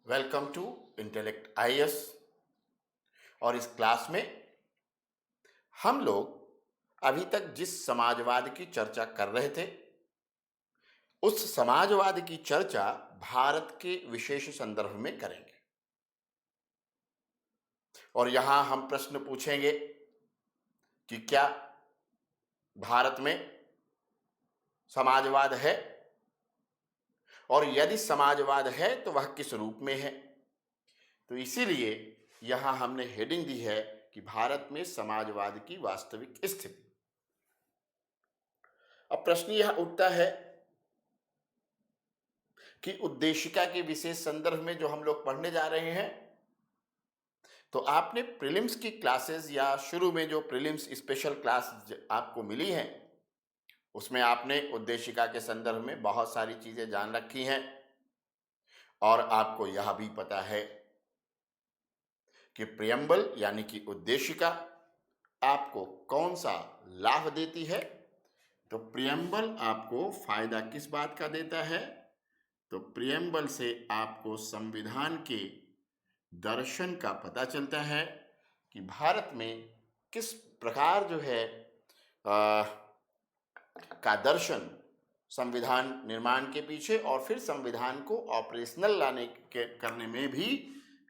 Welcome to intellect IAS. और इस class में हम लोग अभी तक जिस समाजवाद की चर्चा कर रहे थे उस समाजवाद की चर्चा भारत के विशेष संदर्भ में करेंगे। और यहां हम प्रश्न पूछेंगे कि क्या भारत में समाजवाद है, और यदि समाजवाद है तो वह किस रूप में है। तो इसीलिए यहां हमने हेडिंग दी है कि भारत में समाजवाद की वास्तविक स्थिति। अब प्रश्न यह उठता है कि उद्देशिका के विशेष संदर्भ में जो हम लोग पढ़ने जा रहे हैं, तो आपने प्रीलिम्स की क्लासेस या शुरू में जो प्रीलिम्स स्पेशल क्लास आपको मिली है उसमें आपने उद्देशिका के संदर्भ में बहुत सारी चीजें जान रखी हैं। और आपको यह भी पता है कि प्रियम्बल यानी कि उद्देशिका आपको कौन सा लाभ देती है। तो प्रियम्बल आपको फायदा किस बात का देता है? तो प्रियम्बल से आपको संविधान के दर्शन का पता चलता है कि भारत में किस प्रकार जो है का दर्शन संविधान निर्माण के पीछे और फिर संविधान को ऑपरेशनल लाने के करने में भी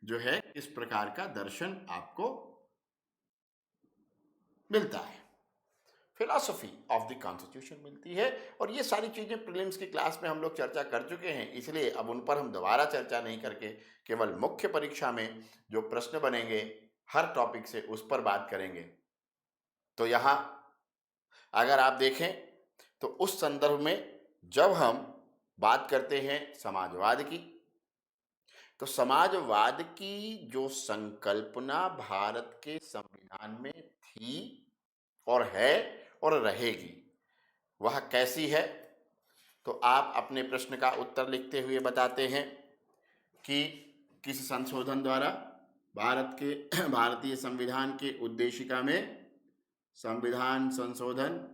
जो है इस प्रकार का दर्शन आपको मिलता है। फिलॉसफी ऑफ द कॉन्स्टिट्यूशन मिलती है। और ये सारी चीजें प्रीलिम्स की क्लास में हम लोग चर्चा कर चुके हैं, इसलिए अब उन पर हम दोबारा चर्चा नहीं करके केवल मुख्य परीक्षा में जो प्रश्न बनेंगे हर टॉपिक से उस पर बात करेंगे। तो यहां अगर आप देखें तो उस संदर्भ में जब हम बात करते हैं समाजवाद की, तो समाजवाद की जो संकल्पना भारत के संविधान में थी और है और रहेगी, वह कैसी है? तो आप अपने प्रश्न का उत्तर लिखते हुए बताते हैं कि किस संशोधन द्वारा भारतीय संविधान के उद्देशिका में संविधान संशोधन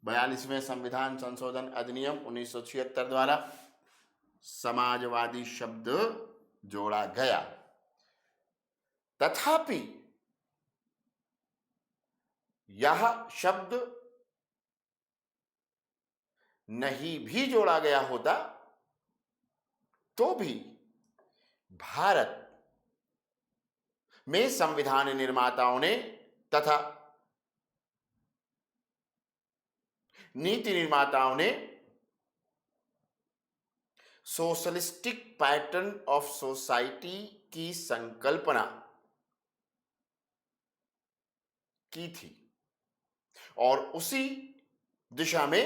42वें संविधान संशोधन अधिनियम 1976 द्वारा समाजवादी शब्द जोड़ा गया। तथापि यह शब्द नहीं भी जोड़ा गया होता तो भी भारत में संविधान निर्माताओं ने तथा नीति निर्माताओं ने सोशलिस्टिक पैटर्न ऑफ सोसाइटी की संकल्पना की थी और उसी दिशा में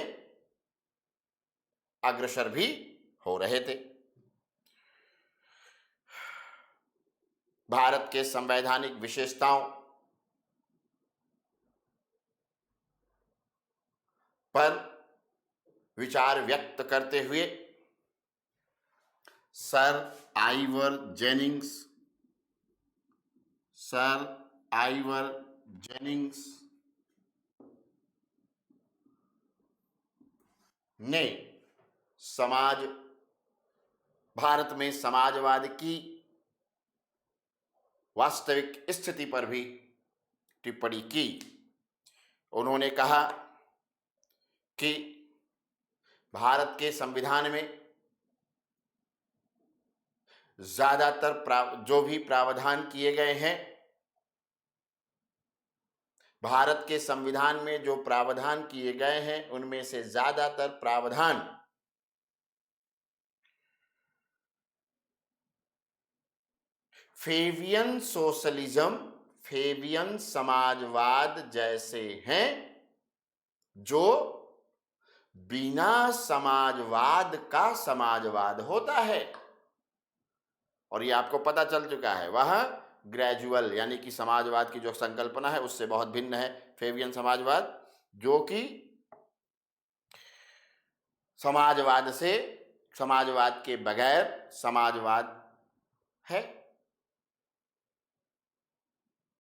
अग्रसर भी हो रहे थे। भारत के संवैधानिक विशेषताओं पर विचार व्यक्त करते हुए सर आइवर जेनिंग्स ने भारत में समाजवाद की वास्तविक स्थिति पर भी टिप्पणी की। उन्होंने कहा कि भारत के संविधान में ज्यादातर जो भी प्रावधान किए गए हैं, भारत के संविधान में जो प्रावधान किए गए हैं उनमें से ज्यादातर प्रावधान फेवियन सोशलिज्म, फेवियन समाजवाद जैसे हैं, जो बिना समाजवाद का समाजवाद होता है। और ये आपको पता चल चुका है, वह ग्रेजुअल यानी कि समाजवाद की जो संकल्पना है उससे बहुत भिन्न है। फेवियन समाजवाद जो कि समाजवाद के बगैर समाजवाद है।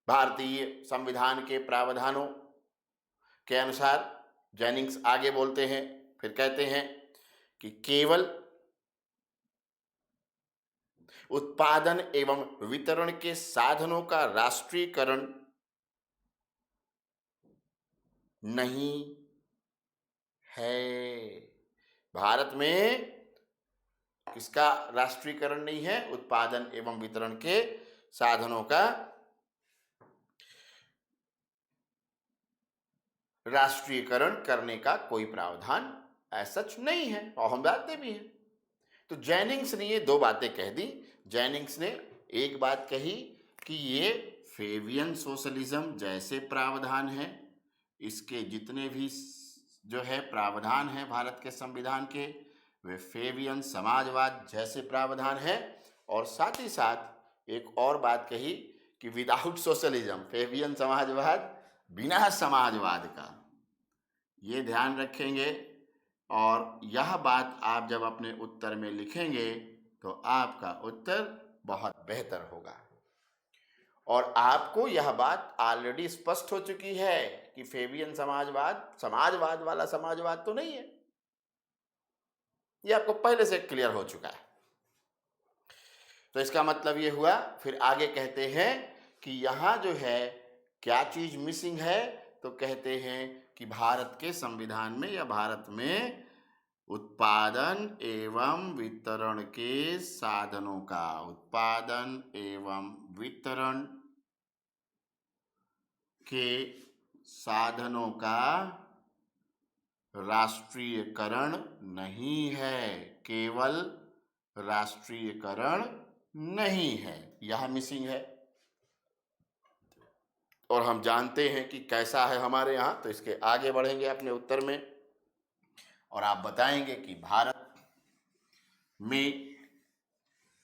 भारतीय संविधान के प्रावधानों के अनुसार जेनिंग्स आगे बोलते हैं, फिर कहते हैं कि केवल उत्पादन एवं वितरण के साधनों का राष्ट्रीयकरण नहीं है। भारत में किसका राष्ट्रीयकरण नहीं है? उत्पादन एवं वितरण के साधनों का राष्ट्रीयकरण करने का कोई प्रावधान ऐसा सच नहीं है, और हम जानते भी हैं। तो जेनिंग्स ने ये दो बातें कह दी। जेनिंग्स ने एक बात कही कि ये फेवियन सोशलिज्म जैसे प्रावधान है, इसके जितने भी जो है प्रावधान है भारत के संविधान के, वे फेवियन समाजवाद जैसे प्रावधान है। और साथ ही साथ एक और बात कही कि विदाउट सोशलिज्म, फेवियन समाजवाद बिना समाजवाद का, ये ध्यान रखेंगे। और यह बात आप जब अपने उत्तर में लिखेंगे तो आपका उत्तर बहुत बेहतर होगा। और आपको यह बात ऑलरेडी स्पष्ट हो चुकी है कि फेवियन समाजवाद समाजवाद वाला समाजवाद तो नहीं है, ये आपको पहले से क्लियर हो चुका है। तो इसका मतलब ये हुआ। फिर आगे कहते हैं कि यहाँ जो है क्या चीज मिसिंग है, तो कहते हैं कि भारत के संविधान में या भारत में उत्पादन एवं वितरण के साधनों का, उत्पादन एवं वितरण के साधनों का राष्ट्रीयकरण नहीं है, केवल राष्ट्रीयकरण नहीं है, यह मिसिंग है। और हम जानते हैं कि कैसा है हमारे यहाँ। तो इसके आगे बढ़ेंगे अपने उत्तर में और आप बताएंगे कि भारत में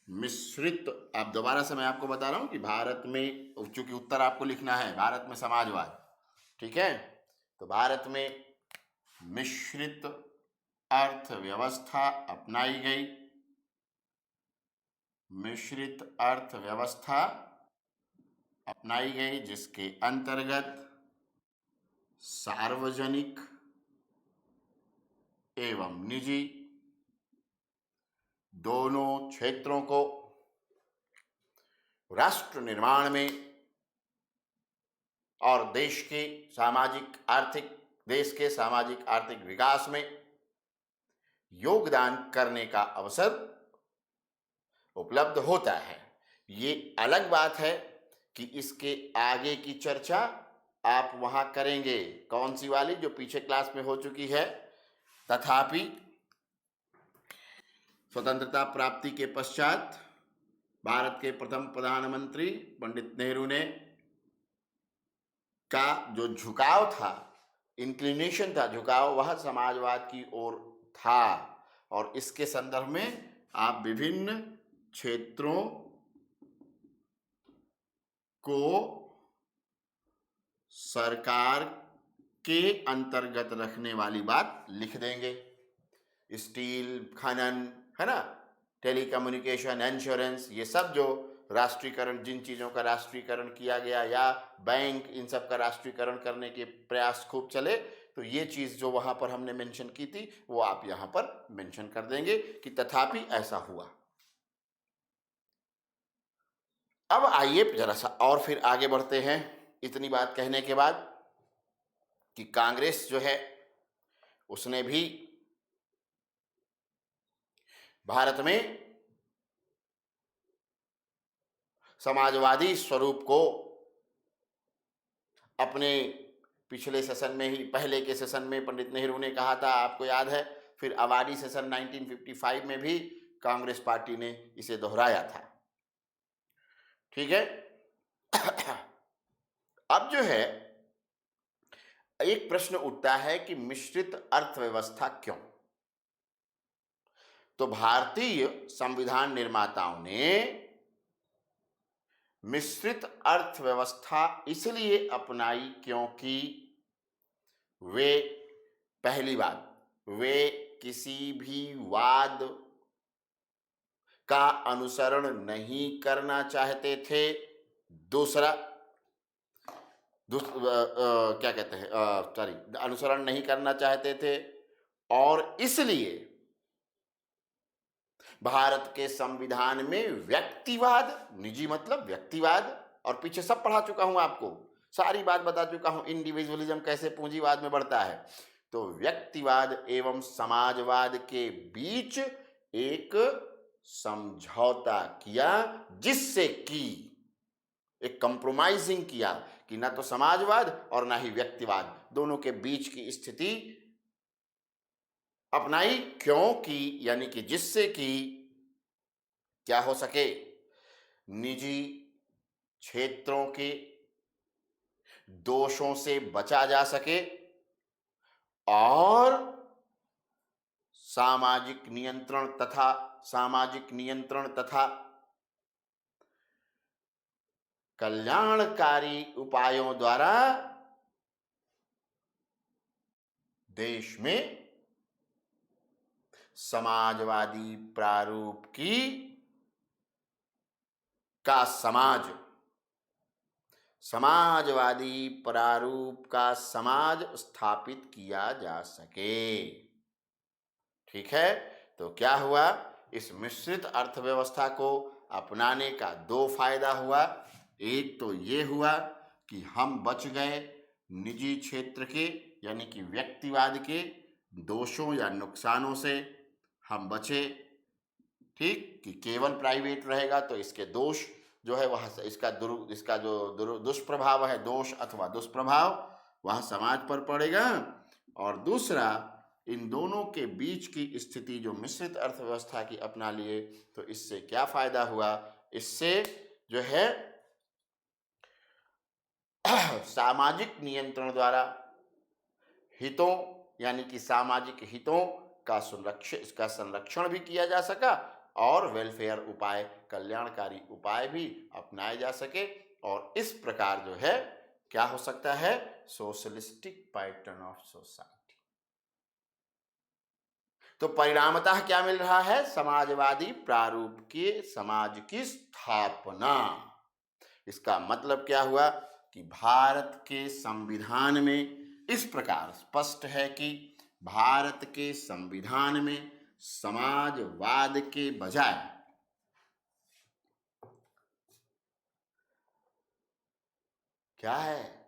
मिश्रित, आप दोबारा से मैं आपको बता रहा हूं कि भारत में, चूंकि उत्तर आपको लिखना है भारत में समाजवाद, ठीक है, तो भारत में मिश्रित अर्थव्यवस्था अपनाई गई। मिश्रित अर्थव्यवस्था अपनाई गई जिसके अंतर्गत सार्वजनिक एवं निजी दोनों क्षेत्रों को राष्ट्र निर्माण में और देश के सामाजिक आर्थिक विकास में योगदान करने का अवसर उपलब्ध होता है। ये अलग बात है कि इसके आगे की चर्चा आप वहां करेंगे, कौन सी वाली, जो पीछे क्लास में हो चुकी है। तथापि स्वतंत्रता प्राप्ति के पश्चात भारत के प्रथम प्रधानमंत्री पंडित नेहरू ने का जो झुकाव था, इंक्लिनेशन था, झुकाव, वह समाजवाद की ओर था। और इसके संदर्भ में आप विभिन्न क्षेत्रों को सरकार के अंतर्गत रखने वाली बात लिख देंगे। स्टील, खनन, है ना, टेलीकम्युनिकेशन, इंश्योरेंस, ये सब जो राष्ट्रीयकरण, जिन चीज़ों का राष्ट्रीयकरण किया गया, या बैंक, इन सब का राष्ट्रीयकरण करने के प्रयास खूब चले, तो ये चीज़ जो वहाँ पर हमने मेंशन की थी वो आप यहाँ पर मेंशन कर देंगे कि तथापि ऐसा हुआ। अब आइए जरा सा और फिर आगे बढ़ते हैं। इतनी बात कहने के बाद कि कांग्रेस जो है उसने भी भारत में समाजवादी स्वरूप को अपने पिछले सेशन में ही, पहले के सेशन में पंडित नेहरू ने कहा था, आपको याद है। फिर अवाडी सेशन 1955 में भी कांग्रेस पार्टी ने इसे दोहराया था, ठीक है। अब जो है एक प्रश्न उठता है कि मिश्रित अर्थव्यवस्था क्यों? तो भारतीय संविधान निर्माताओं ने मिश्रित अर्थव्यवस्था इसलिए अपनाई क्योंकि वे, पहली बात, वे किसी भी वाद का अनुसरण नहीं करना चाहते थे। दूसरा, क्या कहते हैं, सॉरी, अनुसरण नहीं करना चाहते थे, और इसलिए भारत के संविधान में व्यक्तिवाद, निजी मतलब व्यक्तिवाद, और पीछे सब पढ़ा चुका हूं आपको, सारी बात बता चुका हूं, इंडिविजुअलिज्म कैसे पूंजीवाद में बढ़ता है। तो व्यक्तिवाद एवं समाजवाद के बीच एक समझौता किया, जिससे कि एक कंप्रोमाइजिंग किया कि ना तो समाजवाद और ना ही व्यक्तिवाद, दोनों के बीच की स्थिति अपनाई। क्योंकि यानी कि जिससे कि क्या हो सके, निजी क्षेत्रों के दोषों से बचा जा सके और सामाजिक नियंत्रण तथा कल्याणकारी उपायों द्वारा देश में समाजवादी प्रारूप समाजवादी प्रारूप का समाज स्थापित किया जा सके। ठीक है, तो क्या हुआ, इस मिश्रित अर्थव्यवस्था को अपनाने का दो फायदा हुआ। एक तो ये हुआ कि हम बच गए निजी क्षेत्र के यानी कि व्यक्तिवाद के दोषों या नुकसानों से, हम बचे। ठीक, कि केवल प्राइवेट रहेगा तो इसके दोष जो है वह इसका जो दुष्प्रभाव है, दोष अथवा दुष्प्रभाव, वह समाज पर पड़ेगा। और दूसरा, इन दोनों के बीच की स्थिति जो मिश्रित अर्थव्यवस्था की अपना लिए, तो इससे क्या फायदा हुआ, इससे जो है सामाजिक नियंत्रण द्वारा हितों यानी कि सामाजिक हितों का संरक्षण भी किया जा सका और वेलफेयर उपाय, कल्याणकारी उपाय भी अपनाए जा सके। और इस प्रकार जो है क्या हो सकता है, सोशलिस्टिक पैटर्न ऑफ सोसाइटी। तो परिणामतः क्या मिल रहा है, समाजवादी प्रारूप के समाज की स्थापना। इसका मतलब क्या हुआ कि भारत के संविधान में इस प्रकार स्पष्ट है कि भारत के संविधान में समाजवाद के बजाय क्या है,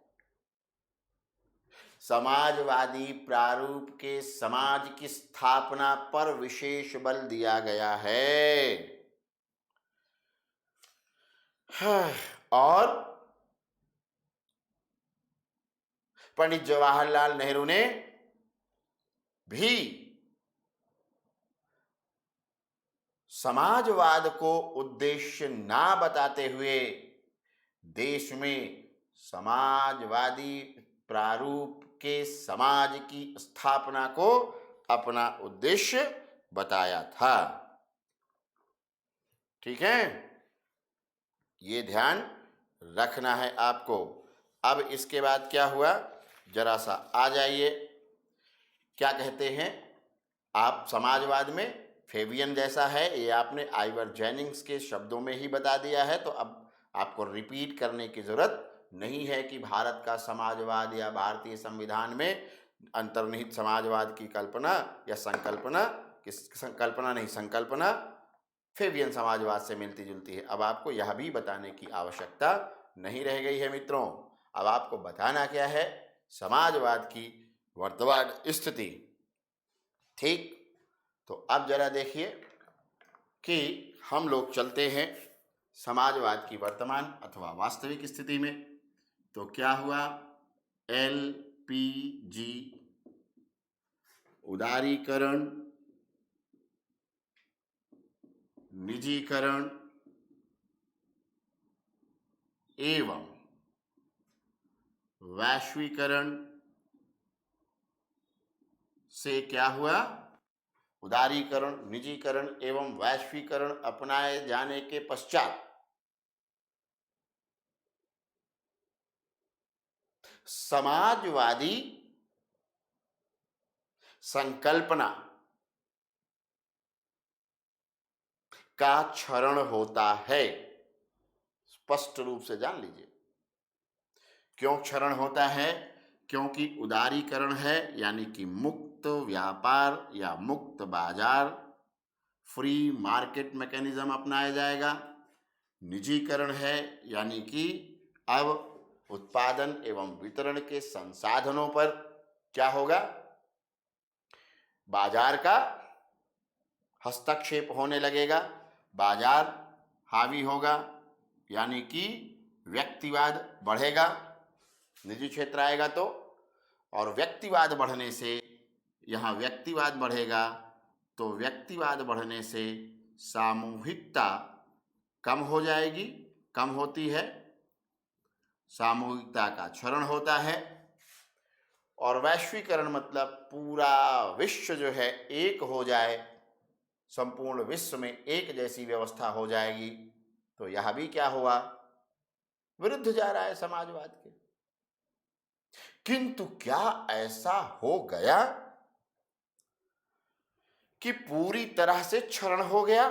समाजवादी प्रारूप के समाज की स्थापना पर विशेष बल दिया गया है। और पंडित जवाहरलाल नेहरू ने भी समाजवाद को उद्देश्य ना बताते हुए देश में समाजवादी प्रारूप के समाज की स्थापना को अपना उद्देश्य बताया था। ठीक है, ये ध्यान रखना है आपको। अब इसके बाद क्या हुआ, जरा सा आ जाइए, क्या कहते हैं आप, समाजवाद में फेबियन जैसा है, ये आपने आइवर जेनिंग्स के शब्दों में ही बता दिया है, तो अब आपको रिपीट करने की जरूरत नहीं है कि भारत का समाजवाद या भारतीय संविधान में अंतर्निहित समाजवाद की कल्पना या संकल्पना फेबियन समाजवाद से मिलती जुलती है। अब आपको यह भी बताने की आवश्यकता नहीं रह गई है मित्रों। अब आपको बताना क्या है, समाजवाद की वर्तमान स्थिति। ठीक, तो अब जरा देखिए कि हम लोग चलते हैं समाजवाद की वर्तमान अथवा वास्तविक स्थिति में। तो क्या हुआ, LPG उदारीकरण, निजीकरण एवं वैश्वीकरण से क्या हुआ, उदारीकरण, निजीकरण एवं वैश्वीकरण अपनाए जाने के पश्चात समाजवादी संकल्पना का क्षरण होता है। स्पष्ट रूप से जान लीजिए क्यों क्षरण होता है, क्योंकि उदारीकरण है यानी कि मुक्त व्यापार या मुक्त बाजार फ्री मार्केट मैकेनिज्म अपनाया जाएगा। निजीकरण है, यानी कि अब उत्पादन एवं वितरण के संसाधनों पर क्या होगा, बाजार का हस्तक्षेप होने लगेगा, बाजार हावी होगा, यानी कि व्यक्तिवाद बढ़ेगा, निजी क्षेत्र आएगा तो, और व्यक्तिवाद बढ़ने से, यहाँ व्यक्तिवाद बढ़ेगा तो व्यक्तिवाद बढ़ने से सामूहिकता कम हो जाएगी, कम होती है, सामूहिकता का क्षरण होता है। और वैश्वीकरण मतलब पूरा विश्व जो है एक हो जाए, संपूर्ण विश्व में एक जैसी व्यवस्था हो जाएगी। तो यह भी क्या हुआ, विरुद्ध जा रहा है समाजवाद के। किंतु क्या ऐसा हो गया कि पूरी तरह से क्षरण हो गया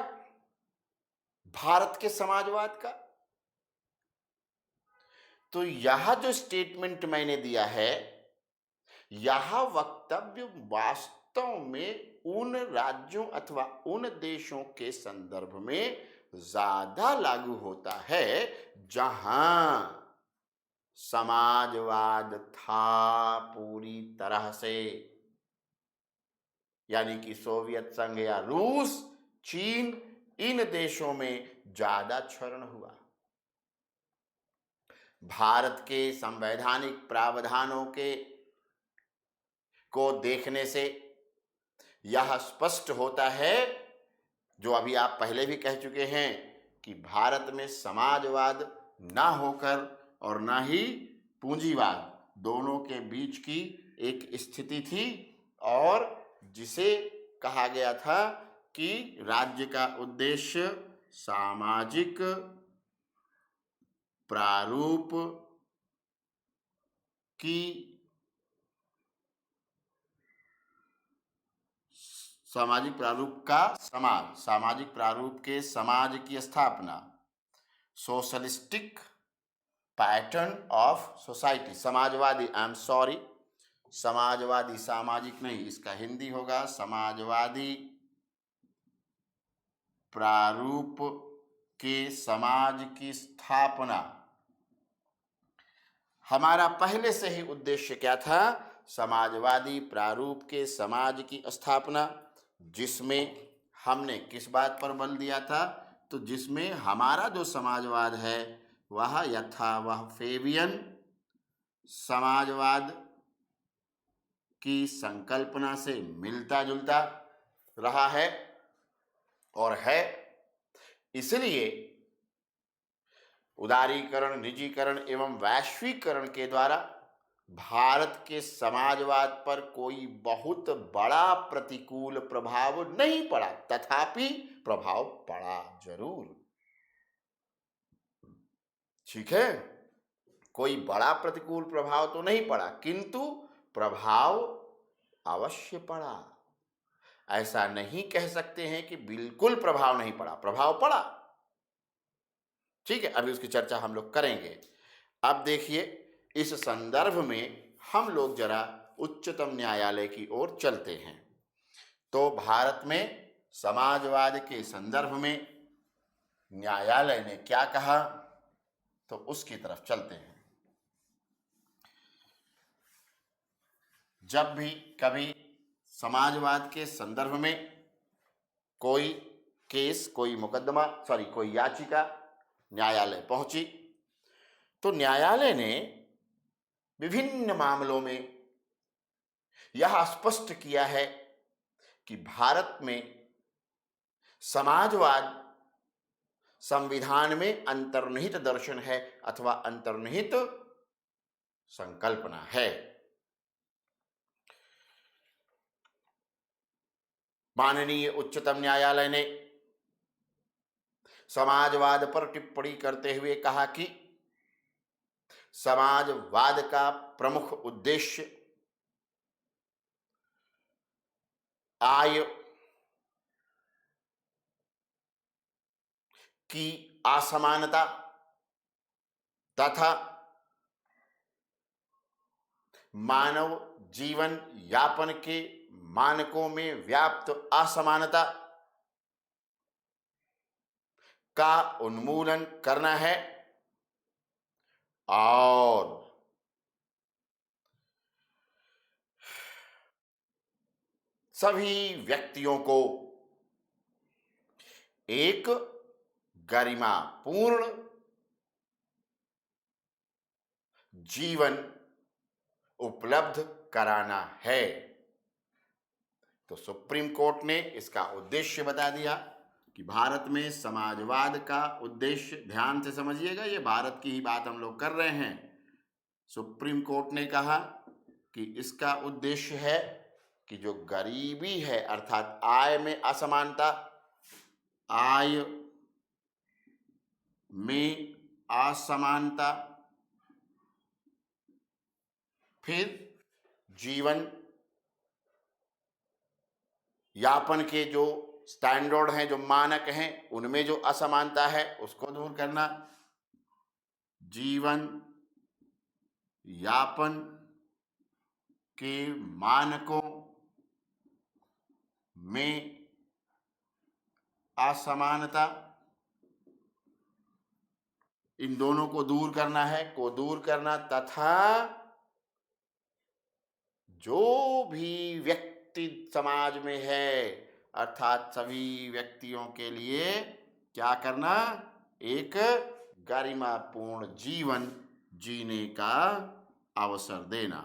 भारत के समाजवाद का? तो यह जो स्टेटमेंट मैंने दिया है, यह वक्तव्य वास्तव में उन राज्यों अथवा उन देशों के संदर्भ में ज्यादा लागू होता है जहां समाजवाद था पूरी तरह से, यानी कि सोवियत संघ या रूस, चीन, इन देशों में ज्यादा क्षरण हुआ। भारत के संवैधानिक प्रावधानों को देखने से यह स्पष्ट होता है, जो अभी आप पहले भी कह चुके हैं, कि भारत में समाजवाद ना होकर और ना ही पूंजीवाद, दोनों के बीच की एक स्थिति थी, और जिसे कहा गया था कि राज्य का उद्देश्य सामाजिक प्रारूप की सामाजिक प्रारूप का समाज, सामाजिक प्रारूप के समाज की स्थापना, socialistic pattern of society, Samajwadi, I am sorry, Samajwadi, सामाजिक नहीं, इसका हिंदी होगा समाजवादी प्रारूप के समाज की स्थापना। हमारा पहले से ही उद्देश्य क्या था, समाजवादी प्रारूप के समाज की स्थापना, जिसमें हमने किस बात पर बल दिया था, तो जिसमें हमारा जो समाजवाद है वह वह फेबियन समाजवाद की संकल्पना से मिलता जुलता रहा है और है। इसलिए उदारीकरण, निजीकरण एवं वैश्वीकरण के द्वारा भारत के समाजवाद पर कोई बहुत बड़ा प्रतिकूल प्रभाव नहीं पड़ा, तथापि प्रभाव पड़ा जरूर। ठीक है, कोई बड़ा प्रतिकूल प्रभाव तो नहीं पड़ा, किंतु प्रभाव अवश्य पड़ा। ऐसा नहीं कह सकते हैं कि बिल्कुल प्रभाव नहीं पड़ा, प्रभाव पड़ा। ठीक है, अभी उसकी चर्चा हम लोग करेंगे। अब देखिए, इस संदर्भ में हम लोग जरा उच्चतम न्यायालय की ओर चलते हैं। तो भारत में समाजवाद के संदर्भ में न्यायालय ने क्या कहा, तो उसकी तरफ चलते हैं। जब भी कभी समाजवाद के संदर्भ में कोई केस, कोई मुकदमा, कोई याचिका न्यायालय पहुंची, तो न्यायालय ने विभिन्न मामलों में यह स्पष्ट किया है कि भारत में समाजवाद संविधान में अंतर्निहित दर्शन है अथवा अंतर्निहित संकल्पना है। माननीय उच्चतम न्यायालय ने समाजवाद पर टिप्पणी करते हुए कहा कि समाजवाद का प्रमुख उद्देश्य आय की असमानता तथा मानव जीवन यापन के मानकों में व्याप्त असमानता का उन्मूलन करना है और सभी व्यक्तियों को एक गरिमापूर्ण जीवन उपलब्ध कराना है। तो सुप्रीम कोर्ट ने इसका उद्देश्य बता दिया कि भारत में समाजवाद का उद्देश्य, ध्यान से समझिएगा, ये भारत की ही बात हम लोग कर रहे हैं। सुप्रीम कोर्ट ने कहा कि इसका उद्देश्य है कि जो गरीबी है अर्थात आय में असमानता, आय में असमानता, फिर जीवन यापन के जो स्टैंडर्ड हैं, जो मानक हैं, उनमें जो असमानता है उसको दूर करना, जीवन यापन के मानकों में असमानता, इन दोनों को दूर करना है, तथा जो भी व्यक्ति समाज में है अर्थात सभी व्यक्तियों के लिए क्या करना, एक गरिमापूर्ण जीवन जीने का अवसर देना,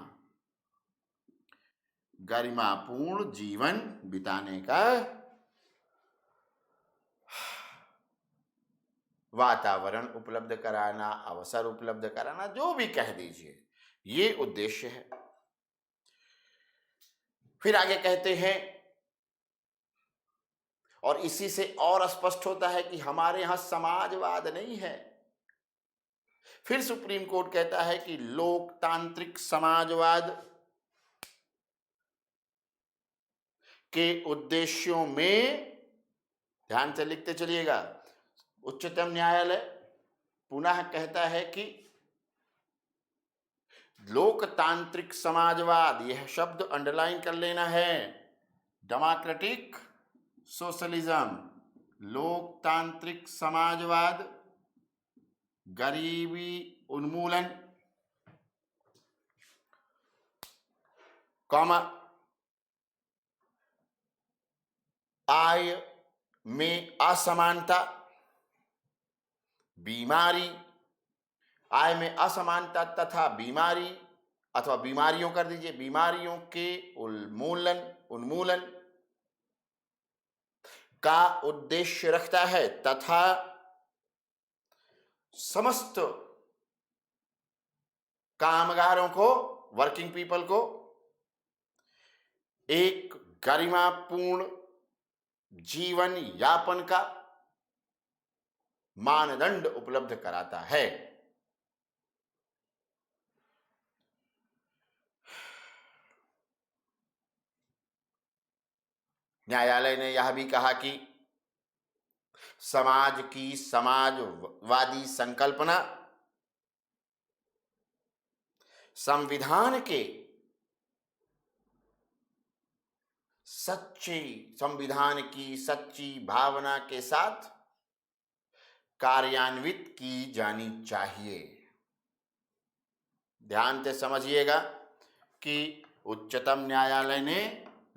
गरिमापूर्ण जीवन बिताने का वातावरण उपलब्ध कराना, अवसर उपलब्ध कराना, जो भी कह दीजिए, ये उद्देश्य है। फिर आगे कहते हैं, और इसी से और स्पष्ट होता है कि हमारे यहां समाजवाद नहीं है। फिर सुप्रीम कोर्ट कहता है कि लोकतांत्रिक समाजवाद के उद्देश्यों में, ध्यान से लिखते चलिएगा, उच्चतम न्यायालय पुनः कहता है कि लोकतांत्रिक समाजवाद, यह शब्द अंडरलाइन कर लेना है, डेमोक्रेटिक सोशलिज्म, लोकतांत्रिक समाजवाद, गरीबी उन्मूलन, कॉमा, आय में असमानता, बीमारी, आय में असमानता तथा बीमारी अथवा बीमारियों कर दीजिए, बीमारियों के उन्मूलन का उद्देश्य रखता है, तथा समस्त कामगारों को, वर्किंग पीपल को एक गरिमापूर्ण जीवन यापन का मानदंड उपलब्ध कराता है। न्यायालय ने यह भी कहा कि समाज की समाजवादी संकल्पना संविधान के संविधान की सच्ची भावना के साथ कार्यान्वित की जानी चाहिए। ध्यान से समझिएगा कि उच्चतम न्यायालय ने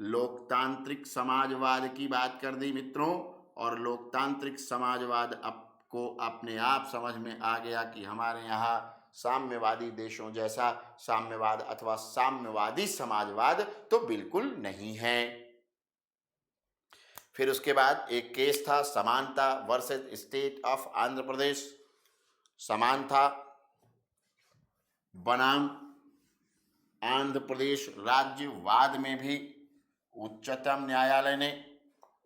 लोकतांत्रिक समाजवाद की बात कर दी मित्रों, और लोकतांत्रिक समाजवाद आपको अपने आप समझ में आ गया कि हमारे यहाँ साम्यवादी देशों जैसा साम्यवाद अथवा साम्यवादी समाजवाद तो बिल्कुल नहीं है। फिर उसके बाद एक केस था, समानता versus state of Andhra Pradesh, समानता बनाम आंध्र प्रदेश राज्यवाद में भी उच्चतम न्यायालय ने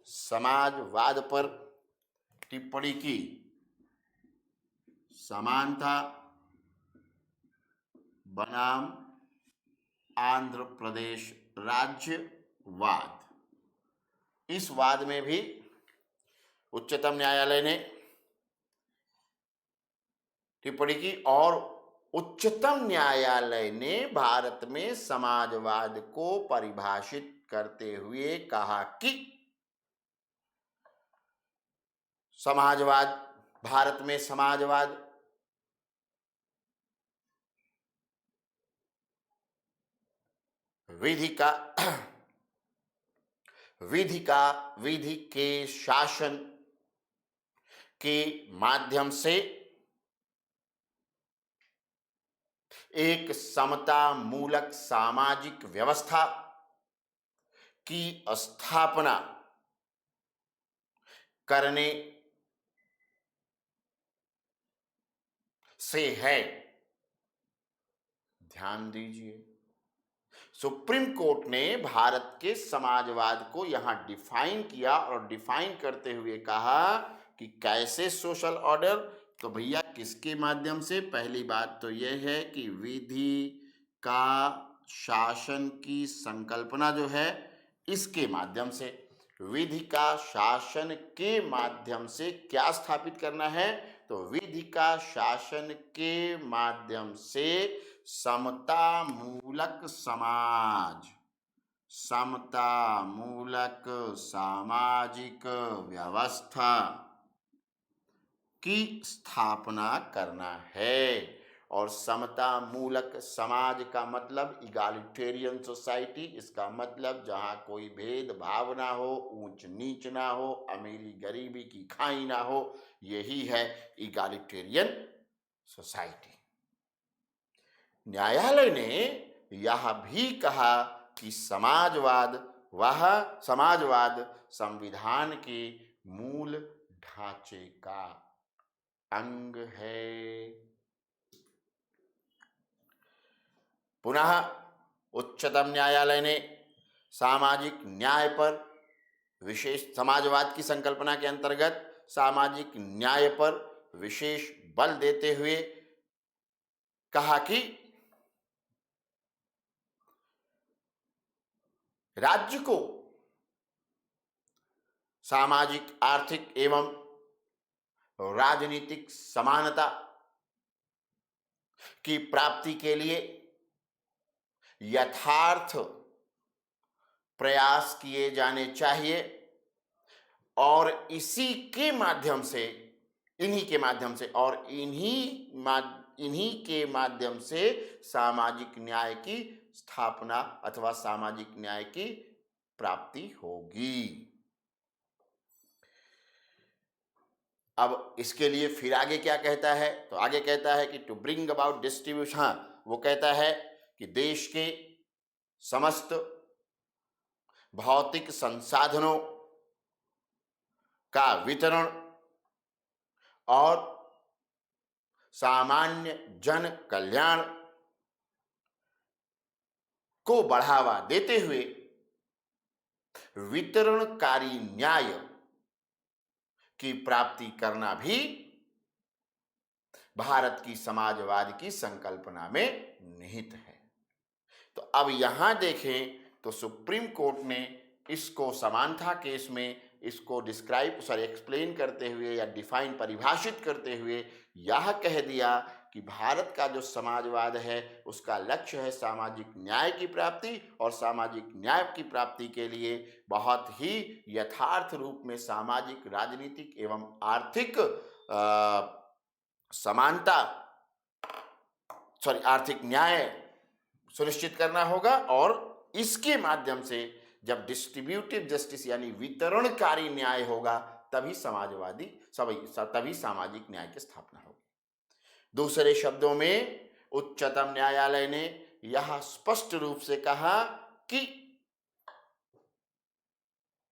समाजवाद पर टिप्पणी की। समानता बनाम आंध्र प्रदेश राज्यवाद, इस वाद में भी उच्चतम न्यायालय ने टिप्पणी की, और उच्चतम न्यायालय ने भारत में समाजवाद को परिभाषित करते हुए कहा कि समाजवाद भारत में समाजवाद विधि का विधि के शासन के माध्यम से एक समता मूलक सामाजिक व्यवस्था की स्थापना करने से है। ध्यान दीजिए, सुप्रीम कोर्ट ने भारत के समाजवाद को यहां डिफाइन किया और डिफाइन करते हुए कहा कि कैसे सोशल ऑर्डर, तो भैया किसके माध्यम से? पहली बात तो यह है कि विधि का शासन की संकल्पना जो है इसके माध्यम से, विधि का शासन के माध्यम से क्या स्थापित करना है? तो विधि का शासन के माध्यम से समता मूलक समाज, समता मूलक सामाजिक व्यवस्था की स्थापना करना है। और समता मूलक समाज का मतलब इगालिटेरियन सोसाइटी, इसका मतलब जहां कोई भेदभाव ना हो, ऊंच नीच ना हो, अमीरी गरीबी की खाई ना हो, यही है इगालिटेरियन सोसाइटी। न्यायालय ने यह भी कहा कि समाजवाद संविधान के मूल ढांचे का अंग है। पुनः उच्चतम न्यायालय ने सामाजिक न्याय पर विशेष, समाजवाद की संकल्पना के अंतर्गत सामाजिक न्याय पर विशेष बल देते हुए कहा कि राज्य को सामाजिक, आर्थिक एवं राजनीतिक समानता की प्राप्ति के लिए यथार्थ प्रयास किए जाने चाहिए और इसी के माध्यम से, इन्हीं के माध्यम से और इन्हीं के माध्यम से सामाजिक न्याय की स्थापना अथवा सामाजिक न्याय की प्राप्ति होगी। अब इसके लिए फिर आगे क्या कहता है? तो आगे कहता है कि टू ब्रिंग अबाउट डिस्ट्रीब्यूशन, हाँ, वो कहता है कि देश के समस्त भौतिक संसाधनों का वितरण और सामान्य जन कल्याण को बढ़ावा देते हुए वितरणकारी न्याय की प्राप्ति करना भी भारत की समाजवाद की संकल्पना में निहित है। तो अब यहां देखें तो सुप्रीम कोर्ट ने इसको समानता केस में इसको एक्सप्लेन करते हुए या डिफाइन, परिभाषित करते हुए यह कह दिया कि भारत का जो समाजवाद है उसका लक्ष्य है सामाजिक न्याय की प्राप्ति, और सामाजिक न्याय की प्राप्ति के लिए बहुत ही यथार्थ रूप में सामाजिक, राजनीतिक एवं आर्थिक आर्थिक न्याय सुनिश्चित करना होगा। और इसके माध्यम से जब डिस्ट्रीब्यूटिव जस्टिस यानी वितरणकारी न्याय होगा तभी तभी सामाजिक न्याय की स्थापना होगी। दूसरे शब्दों में उच्चतम न्यायालय ने यह स्पष्ट रूप से कहा कि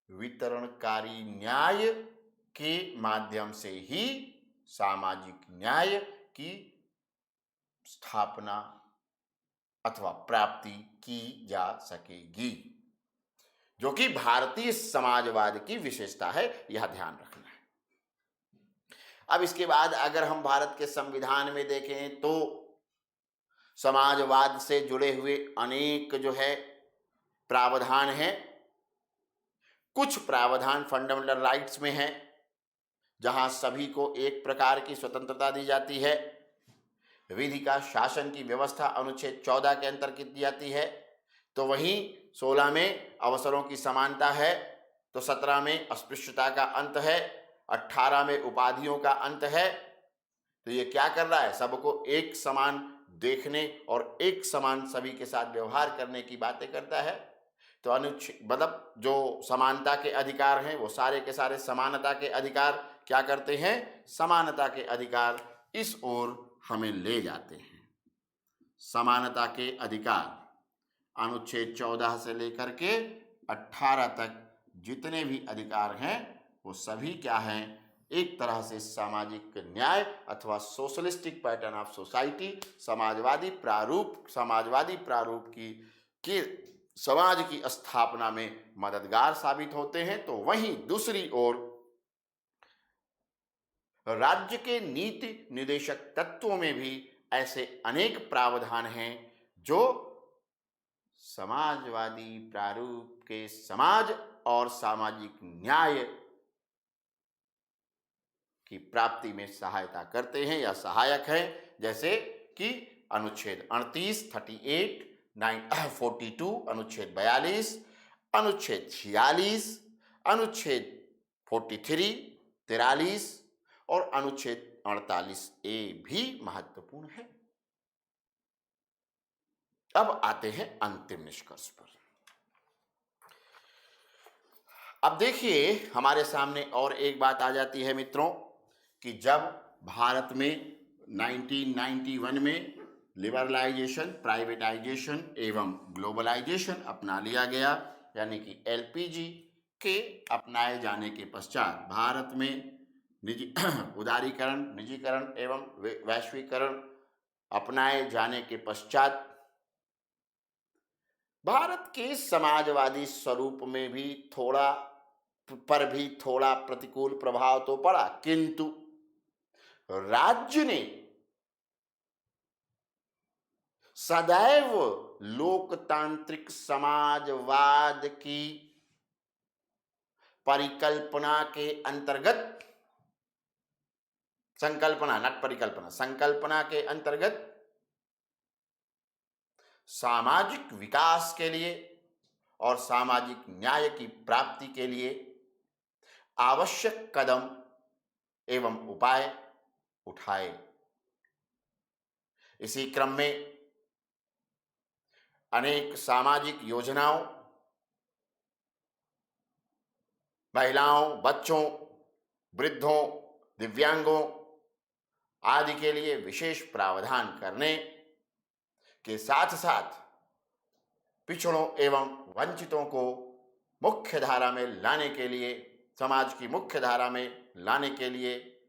वितरणकारी न्याय के माध्यम से ही सामाजिक न्याय की स्थापना अथवा प्राप्ति की जा सकेगी, जो कि भारतीय समाजवाद की विशेषता है, यह ध्यान रखना है। अब इसके बाद अगर हम भारत के संविधान में देखें तो समाजवाद से जुड़े हुए अनेक जो है प्रावधान हैं। कुछ प्रावधान फंडामेंटल राइट्स में हैं, जहां सभी को एक प्रकार की स्वतंत्रता दी जाती है। विधि का शासन की व्यवस्था अनुच्छेद 14 के अंतर्गत की जाती है। तो वहीं 16 में अवसरों की समानता है, तो 17 में अस्पृश्यता का अंत है, 18 में उपाधियों का अंत है। तो ये क्या कर रहा है, सबको एक समान देखने और एक समान सभी के साथ व्यवहार करने की बातें करता है। तो अनुच्छेद मतलब जो समानता के अधिकार हैं वो सारे के सारे समानता के अधिकार क्या करते हैं, समानता के अधिकार इस ओर हमें ले जाते हैं। समानता के अधिकार अनुच्छेद 14 से लेकर के 18 तक जितने भी अधिकार हैं वो सभी क्या हैं, एक तरह से सामाजिक न्याय अथवा socialistic pattern of society, Samajwadi प्रारूप की समाज की स्थापना में मददगार साबित होते हैं। तो वहीं दूसरी ओर राज्य के नीति निर्देशक तत्वों में भी ऐसे अनेक प्रावधान हैं जो समाजवादी प्रारूप के समाज और सामाजिक न्याय की प्राप्ति में सहायता करते हैं या सहायक हैं। जैसे कि अनुच्छेद 38 38 42, अनुच्छेद 42, अनुच्छेद 46, अनुच्छेद 43 43 और अनुच्छेद 48A भी महत्वपूर्ण है। अब आते हैं अंतिम निष्कर्ष पर। अब देखिए हमारे सामने और एक बात आ जाती है मित्रों कि जब भारत में 1991 में लिबरलाइजेशन, प्राइवेटाइजेशन एवं ग्लोबलाइजेशन अपना लिया गया, यानी कि एलपीजी के अपनाए जाने के पश्चात भारत में निजी उदारीकरण, निजीकरण एवं वैश्वीकरण अपनाए जाने के पश्चात भारत के समाजवादी स्वरूप में भी थोड़ा प्रतिकूल प्रभाव तो पड़ा, किंतु राज्य ने सदैव लोकतांत्रिक समाजवाद की परिकल्पना के अंतर्गत, संकल्पना के अंतर्गत सामाजिक विकास के लिए और सामाजिक न्याय की प्राप्ति के लिए आवश्यक कदम एवं उपाय उठाए। इसी क्रम में अनेक सामाजिक योजनाओं, महिलाओं, बच्चों, वृद्धों, दिव्यांगों आदि के लिए विशेष प्रावधान करने के साथ साथ पिछड़ों एवं वंचितों को मुख्य धारा में लाने के लिए, समाज की मुख्य धारा में लाने के लिए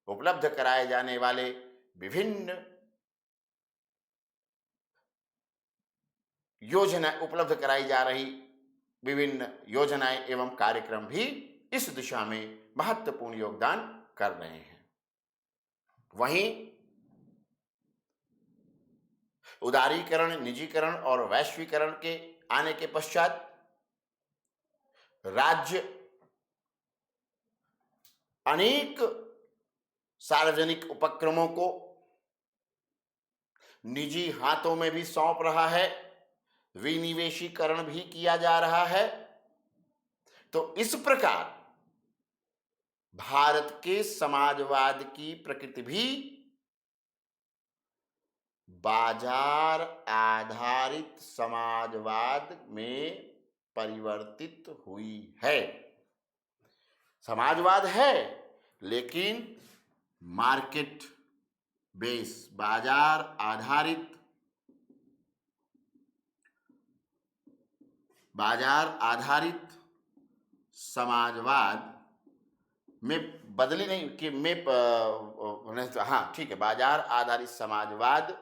उपलब्ध कराए जाने वाले विभिन्न उपलब्ध कराई जा रही विभिन्न योजनाएं एवं कार्यक्रम भी इस दिशा में महत्वपूर्ण योगदान कर रहे हैं। वहीं उदारीकरण, निजीकरण और वैश्वीकरण के आने के पश्चात राज्य अनेक सार्वजनिक उपक्रमों को निजी हाथों में भी सौंप रहा है, विनिवेशीकरण भी किया जा रहा है। तो इस प्रकार भारत के समाजवाद की प्रकृति भी बाजार आधारित समाजवाद में परिवर्तित हुई है। समाजवाद है लेकिन मार्केट बेस, बाजार आधारित समाजवाद में बदली नहीं कि हाँ ठीक है, बाजार आधारित समाजवाद,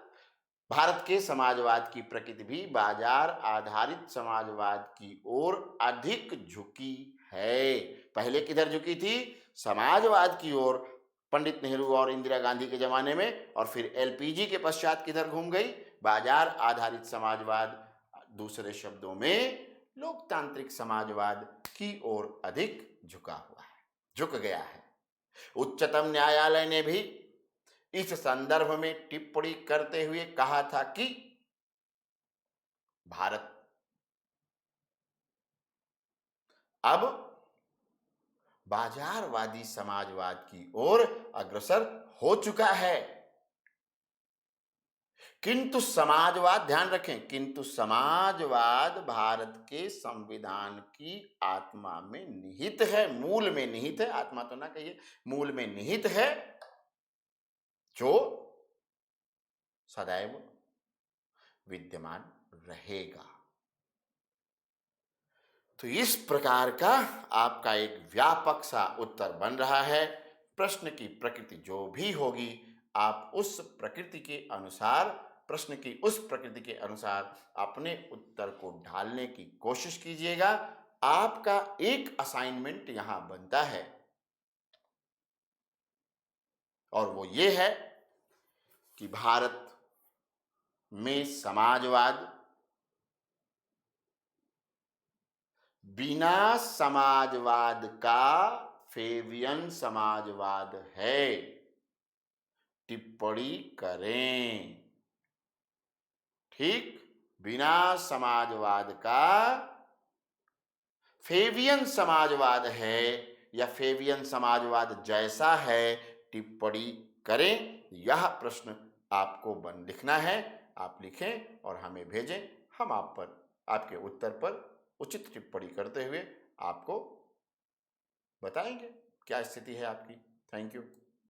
भारत के समाजवाद की प्रकृति भी बाजार आधारित समाजवाद की ओर अधिक झुकी है। पहले किधर झुकी थी? समाजवाद की ओर, पंडित नेहरू और इंदिरा गांधी के जमाने में, और फिर एलपीजी के पश्चात किधर घूम गई? बाजार आधारित समाजवाद, दूसरे शब्दों में लोकतांत्रिक समाजवाद की ओर अधिक झुक गया है। उच्चतम न्यायालय ने भी इस संदर्भ में टिप्पणी करते हुए कहा था कि भारत अब बाजारवादी समाजवाद की ओर अग्रसर हो चुका है। किंतु समाजवाद, ध्यान रखें, किंतु समाजवाद भारत के संविधान की आत्मा में निहित है, मूल में निहित है, आत्मा तो ना कहिए, मूल में निहित है, जो सदैव विद्यमान रहेगा। तो इस प्रकार का आपका एक व्यापक सा उत्तर बन रहा है। प्रश्न की प्रकृति जो भी होगी, आप उस प्रकृति के अनुसार, प्रश्न की उस प्रकृति के अनुसार अपने उत्तर को ढालने की कोशिश कीजिएगा। आपका एक असाइनमेंट यहां बनता है, और वो ये है कि भारत में समाजवाद बिना समाजवाद का फेवियन समाजवाद है। टिप्पणी करें। ठीक, बिना समाजवाद का फेवियन समाजवाद है या फेवियन समाजवाद जैसा है, टिप्पणी करें। यह प्रश्न आपको लिखना है। आप लिखें और हमें भेजें। हम आप पर, आपके उत्तर पर उचित टिप्पणी करते हुए आपको बताएंगे क्या स्थिति है आपकी। Thank you.